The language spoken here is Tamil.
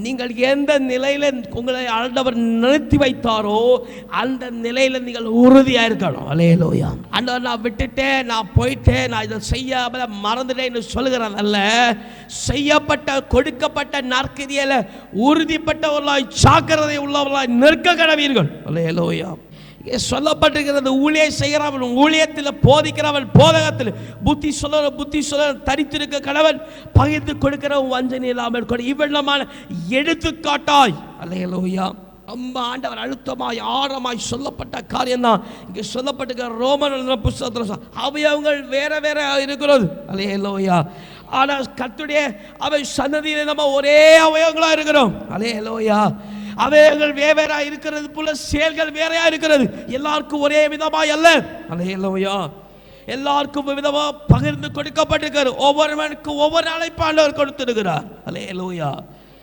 நீங்கள் எந்த நிலையில் உங்களை ஆண்டவர் நிறுத்தி வைத்தாரோ அந்த நிலையில் நீங்கள் உறுதியாக இருக்கணும். அல்லேலூயா. ஆண்டவர் நான் விட்டுட்டேன், நான் போயிட்டேன், நான் இதை செய்யாம மறந்துட்டேன்னு சொல்லுகிறதல்ல. செய்யப்பட்ட கொடுக்கப்பட்ட நற்கிரியில உறுதிப்பட்டவர்களாய் ஜாக்கிரதை உள்ளவர்களாய் நிற்க கடவீர்கள். அல்லேலூயா. சொல்லப்பட்டிருக்கிறது, ஊழியம் செய்கிறவன் ஊழியத்தில், போதிக்கிறவன் போதகத்தில், புத்தி சொல்ல தரித்திருக்க கடவன், பகிர்ந்து கொடுக்கிறவன் வஞ்சனை இல்லாமல் கொடு. இவ்வளமான எடுத்துக்காட்டாய். அல்லேலூயா. ரொம்ப ஆண்டவர் அழுத்தமாய் ஆழமாய் சொல்லப்பட்ட காரியம் தான் இங்கே சொல்லப்பட்டிருக்கிற ரோமர் புத்தகத்தில். அவயவங்கள் வேற வேற இருக்கிறது. அல்லேலூயா. ஆனால் கர்த்தருடைய அவை சன்னதியில் நம்ம ஒரே அவயவங்களா இருக்கிறோம். அல்லேலூயா. அவயவங்கள் வேறா இருக்கிறது போல செயல்கள் வேறையா இருக்கிறது. எல்லாருக்கும் ஒரே விதமாய் அல்ல. அல்லேலூயா. எல்லாருக்கும் விதமாக பகிர்ந்து கொடுக்கப்பட்டிருக்கிறது. ஒவ்வொருவனுக்கும் ஒவ்வொரு அழைப்பாளர் கொடுத்திருக்கிறார். அல்லேலூயா.